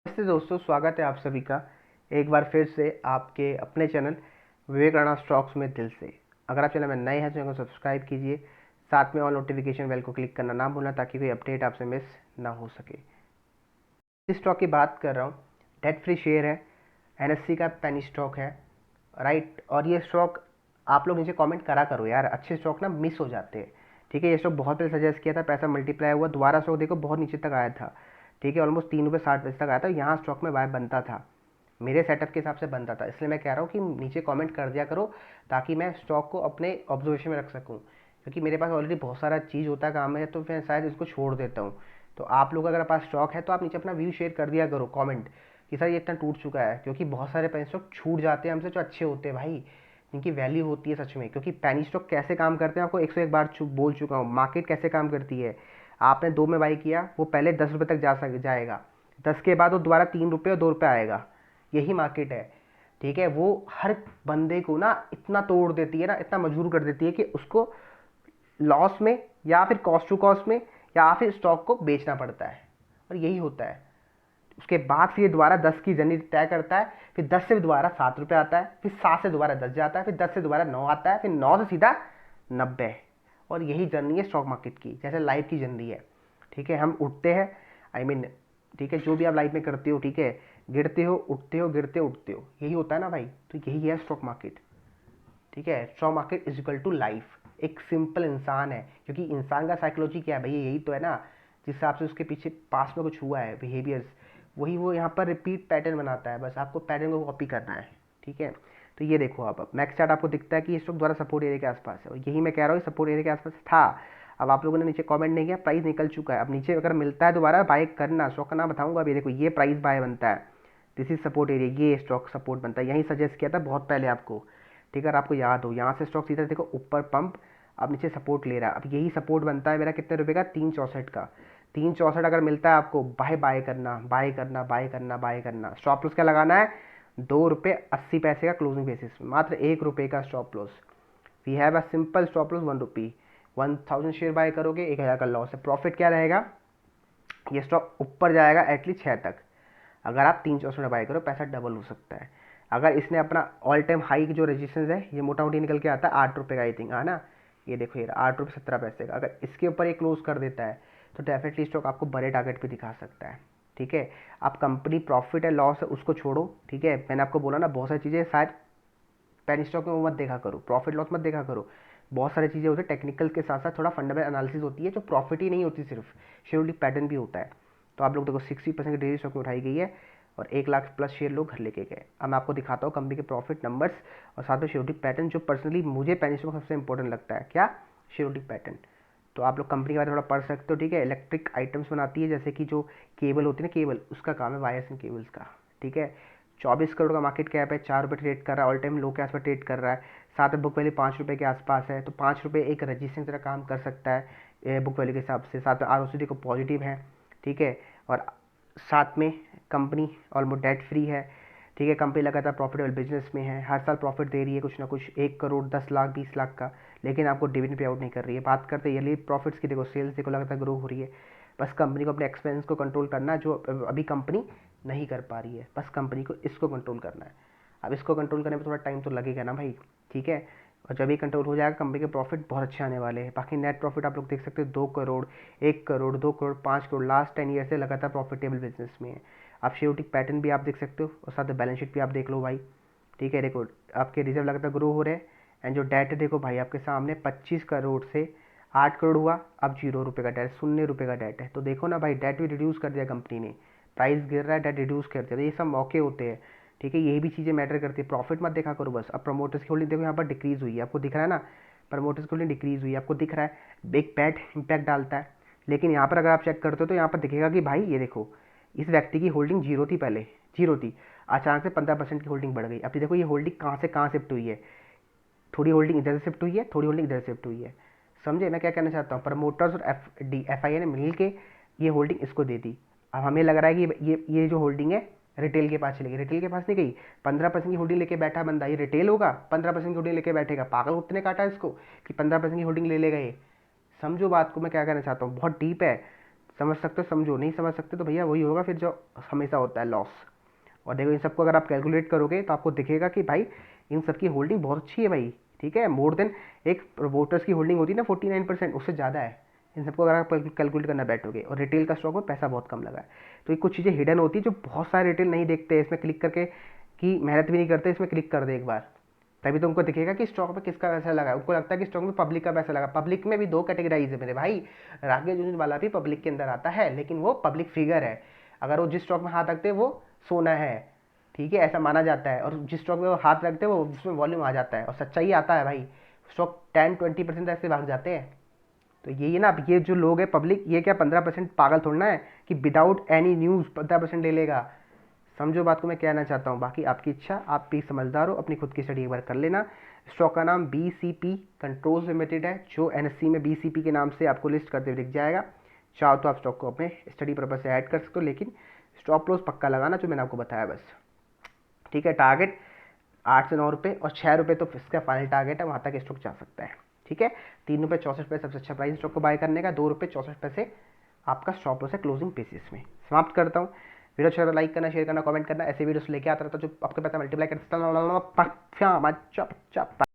नमस्ते दोस्तों, स्वागत है आप सभी का एक बार फिर से आपके अपने चैनल विवेक राणा स्टॉक्स में दिल से। अगर आप चैनल में नए हैं तो चैनल को सब्सक्राइब कीजिए, साथ में ऑल नोटिफिकेशन बेल को क्लिक करना ना भूलना ताकि कोई अपडेट आपसे मिस ना हो सके। इस स्टॉक की बात कर रहा हूँ, डेट फ्री शेयर है, एनएससी का पेनी स्टॉक है, राइट। और ये स्टॉक आप लोग नीचे कमेंट करा करो यार, अच्छे स्टॉक ना मिस हो जाते हैं। ठीक है, ये स्टॉक बहुत पहले सजेस्ट किया था, पैसा मल्टीप्लाई हुआ, दोबारा स्टॉक देखो बहुत नीचे तक आया था। ठीक है, ऑलमोस्ट 3 रुपये 60 पैसे तक आया था, यहाँ स्टॉक में बाय बनता था, मेरे सेटअप के हिसाब से बनता था। इसलिए मैं कह रहा हूँ कि नीचे कमेंट कर दिया करो ताकि मैं स्टॉक को अपने ऑब्जर्वेशन में रख सकूँ, क्योंकि मेरे पास ऑलरेडी बहुत सारा चीज़ होता है काम है, तो मैं शायद इसको छोड़ देता हूँ। तो आप लोग अगर पास स्टॉक है तो आप नीचे अपना व्यू शेयर कर दिया करो, कमेंट कि सर ये इतना टूट चुका है, क्योंकि बहुत सारे पेनी स्टॉक छूट जाते हैं हमसे जो अच्छे होते हैं भाई, इनकी वैल्यू होती है सच में। क्योंकि पेनी स्टॉक कैसे काम करते हैं आपको 101 बार बोल चुका हूँ, मार्केट कैसे काम करती है। आपने 2 में बाई किया, वो पहले 10 रुपये तक जाएगा, 10 के बाद वो दोबारा 3 रुपये और 2 रुपये आएगा, यही मार्केट है। ठीक है, वो हर बंदे को ना इतना तोड़ देती है ना, इतना मजबूर कर देती है कि उसको लॉस में या फिर कॉस्ट टू कॉस्ट में या फिर स्टॉक को बेचना पड़ता है, और यही होता है। उसके बाद फिर ये दोबारा 10 की जर्नी तय करता है, फिर 10 से दोबारा 7 रुपये आता है, फिर 7 से दोबारा 10 जाता है, फिर 10 से दोबारा 9 आता है, फिर 9 से सीधा 90। और यही जर्नी है स्टॉक मार्केट की, जैसे लाइफ की जर्नी है। ठीक है, हम उठते हैं, आई मीन ठीक है, जो भी आप लाइफ में करते हो, ठीक है, गिरते हो उठते हो, गिरते उठते हो, यही होता है ना भाई। तो यही है स्टॉक मार्केट। ठीक है, stock market is equal to life. एक सिंपल इंसान है, क्योंकि इंसान का साइकोलॉजी क्या है भैया, यही तो है ना, जिस हिसाब से उसके पीछे पास में कुछ हुआ है, बिहेवियर्स, वही वो यहाँ पर रिपीट पैटर्न बनाता है, बस आपको पैटर्न को कॉपी करना है। ठीक है, तो ये देखो आप, मैक्स चार्ट आपको दिखता है कि ये स्टॉक द्वारा सपोर्ट एरिया के आसपास है, और यही मैं कह रहा हूँ सपोर्ट एरिया के आसपास था। अब आप लोगों ने नीचे कमेंट नहीं किया, प्राइस निकल चुका है, अब नीचे अगर मिलता है दोबारा बाय करना, स्टॉक का नाम बताऊंगा अभी। देखो ये प्राइस बाय बनता है, दिस इज सपोर्ट एरिया, ये स्टॉक सपोर्ट बनता है, यही सजेस्ट किया था बहुत पहले आपको। ठीक है, अगर आपको याद हो, यहाँ से स्टॉक सीधा देखो ऊपर पंप, अब नीचे सपोर्ट ले रहा है, अब यही सपोर्ट बनता है मेरा कितने रुपए का, 364 का। 364 अगर मिलता है आपको, बाय बाय करना, बाय करना, बाय करना, बाय करना। स्टॉप लॉस क्या लगाना है, 2 रुपये 80 पैसे का क्लोजिंग बेसिस, मात्र 1 रुपये का stop loss. We have a simple stop loss 1 rupee, 1000 share buy करोगे 1000 का लॉस है। प्रॉफिट क्या रहेगा, ये स्टॉक ऊपर जाएगा एटलीस्ट 6 तक, अगर आप 364 में बाय करो पैसा डबल हो सकता है। अगर इसने अपना ऑल टाइम हाई की जो रेजिस्टेंस है, ये मोटा मोटी निकल के आता है 8 रुपये का, आई थिंक, है ना। ये देखो ये 8 रुपये 17 पैसे का, अगर इसके ऊपर ये क्लोज कर देता है तो डेफिनेटली स्टॉक आपको बड़े टारगेट पे दिखा सकता है। ठीक है, आप कंपनी प्रॉफिट है लॉस है उसको छोड़ो। ठीक है, मैंने आपको बोला ना बहुत सारी चीज़ें, शायद पेनी स्टॉक में वो मत देखा करो, प्रॉफिट लॉस मत देखा करो। बहुत सारी चीज़ें होती है टेक्निकल के साथ साथ थोड़ा फंडामेंटल एनालिसिस होती है, जो प्रॉफिट ही नहीं होती, सिर्फ शेड्यूलिंग पैटर्न भी होता है। तो आप लोग देखो 60% की डेली स्टॉक में उठाई गई है, और 1 लाख प्लस शेयर लोग घर लेके गए। अब मैं आपको दिखाता हूँ कंपनी के प्रॉफिट नंबर्स और साथ में शेड्यूलिंग पैटर्न, जो पर्सनली मुझे पेनी स्टॉक में सबसे इंपॉर्टेंट लगता है। क्या, शेड्यूलिंग पैटर्न। तो आप लोग कंपनी के बारे में थोड़ा पढ़ सकते हो। ठीक है, इलेक्ट्रिक आइटम्स बनाती है, जैसे कि जो केबल होती है ना, केबल, उसका काम है वायर्स एंड केबल्स का। ठीक है, 24 करोड़ का मार्केट कैप है, 4 रुपये ट्रेड कर रहा है, ऑल टाइम लो के आसपास ट्रेड कर रहा है। साथ में बुक वैल्यू 5 रुपये के आसपास है, तो 5 रुपये एक रजिस्टेंस तरह काम कर सकता है बुक वैल्यू के हिसाब से। साथ में आर को पॉजिटिव है। ठीक है, और साथ में कंपनी ऑलमोस्ट डेट फ्री है। ठीक है, कंपनी लगातार प्रॉफिटेबल बिजनेस में है, हर साल प्रॉफिट दे रही है कुछ ना कुछ, 1 करोड़ 10 लाख 20 लाख का, लेकिन आपको डिविडेंड पे आउट नहीं कर रही है। बात करते हैं ईयरली प्रॉफिट्स की, देखो सेल्स देखो लगातार ग्रो हो रही है। बस कंपनी को अपने एक्सपेंस को कंट्रोल करना है, जो अभी कंपनी नहीं कर पा रही है, बस कंपनी को इसको कंट्रोल करना है। अब इसको कंट्रोल करने में थोड़ा टाइम तो लगेगा ना भाई। ठीक है, और जब ये कंट्रोल हो जाएगा कंपनी के प्रॉफिट बहुत अच्छे आने वाले हैं। बाकी नेट प्रॉफिट आप लोग देख सकते हो, 2 करोड़ 1 करोड़ 2 करोड़ 5 करोड़, लास्ट 10 ईयर से लगातार प्रॉफिटेबल बिजनेस में है। आप शेयरिंग पैटर्न भी आप देख सकते हो, और साथ में बैलेंस शीट भी आप देख लो भाई। ठीक है, देखो आपके रिजर्व लगातार ग्रो हो रहे हैं, एंड जो डेट है देखो भाई आपके सामने 25 करोड़ से 8 करोड़ हुआ, अब 0 रुपये का डेट, 0 रुपये का डेट है। तो देखो ना भाई, डेट भी रिड्यूस कर दिया कंपनी ने, प्राइस गिर रहा है डेट रिड्यूस कर दिया, तो ये सब मौके होते हैं। ठीक है, यही भी चीज़ें मैटर करती है, प्रॉफिट मत देखा करो बस। अब प्रमोटर्स की होल्डिंग देखो यहाँ पर डिक्रीज हुई है, आपको दिख रहा है ना, प्रमोटर्स की होल्डिंग डिक्रीज हुई है, आपको दिख रहा है, एक बैड इम्पैक्ट डालता है। लेकिन यहाँ पर अगर आप चेक करते हो तो यहाँ पर दिखेगा कि भाई ये देखो, इस व्यक्ति की होल्डिंग जीरो थी, पहले जीरो थी, अचानक से 15% की होल्डिंग बढ़ गई। अब देखो ये होल्डिंग कहाँ से कहाँ शिफ्ट हुई है, थोड़ी होल्डिंग इधर से शिफ्ट हुई है, थोड़ी होल्डिंग इधर से शिफ्ट हुई है। समझे मैं क्या कहना चाहता हूँ, प्रमोटर्स और एफ आई ने मिल के ये होल्डिंग इसको दे दी। अब हमें लग रहा है कि ये जो होल्डिंग है रिटेल के पास चली गई, रिटेल के पास नहीं गई। 15% की होल्डिंग लेके बैठा बंदा, ये रिटेल होगा, 15% की होल्डिंग लेके बैठेगा, पागल कितने काटा इसको कि 15% की होल्डिंग ले लेगा ये। समझो बात को मैं क्या कहना चाहता हूँ, बहुत डीप है। समझ सकते हो समझो, नहीं समझ सकते तो भैया वही होगा फिर जो हमेशा होता है, लॉस। और देखो इन सबको अगर आप कैलकुलेट करोगे तो आपको दिखेगा कि भाई इन सबकी होल्डिंग बहुत अच्छी है भाई, ठीक है, मोर देन एक प्रोमोटर्स की होल्डिंग होती है ना 49%, उससे ज़्यादा है इन सबको अगर आप कैलकुलेट करना बैठोगे। और रिटेल का स्टॉक में पैसा बहुत कम लगा है। तो ये कुछ चीज़ें हिडन होती है जो बहुत सारे रिटेल नहीं देखते हैं, इसमें क्लिक करके कि मेहनत भी नहीं करते, इसमें क्लिक कर दे एक बार, तभी तो उनको दिखेगा कि स्टॉक में किसका पैसा लगा है। उनको लगता है कि स्टॉक में पब्लिक का पैसा लगा। पब्लिक में भी दो कैटेगराइज है मेरे भाई, राकेश झुनझुनवाला भी पब्लिक के अंदर आता है, लेकिन वो पब्लिक फिगर है। अगर वो जिस स्टॉक में हाथ रखते हैं वो सोना है, ठीक है, ऐसा माना जाता है। और जिस स्टॉक में वो हाथ रखते हैं वो उसमें वॉल्यूम आ जाता है, और सच्चाई आता है भाई। स्टॉक 10-20% ऐसे भाग जाते हैं। तो यही है ना, अब ये जो लोग हैं पब्लिक, ये क्या 15% पागल थोड़ना है कि विदाउट एनी न्यूज़ 15% ले लेगा। समझो बात को मैं कहना चाहता हूँ। बाकी आपकी इच्छा, आप भी समझदार हो, अपनी खुद की स्टडी एक बार कर लेना। स्टॉक का नाम BCP कंट्रोल्स लिमिटेड है, जो NSE में BCP के नाम से आपको लिस्ट करते हुए दिख जाएगा। चाहो तो आप स्टॉक को अपने स्टडी पर्पज से ऐड कर सकते हो, लेकिन स्टॉप लॉस पक्का लगाना जो मैंने आपको बताया बस, ठीक है। टारगेट 8 से 9 रुपये और 6 रुपये तो इसका फाइनल टारगेट है, वहाँ तक स्टॉक जा सकता है, ठीक है। 3 रुपये 64 सबसे अच्छा प्राइस स्टॉक को बाय करने का, 2 रुपये 64 आपका स्टॉप लॉस है क्लोजिंग बेसिस में। समाप्त करता हूँ। वीडियो अच्छा लगा लाइक करना, शेयर करना, कमेंट करना। ऐसे वीडियोस लेके आता रहता जो आपके पैसा मल्टीप्लाई करता।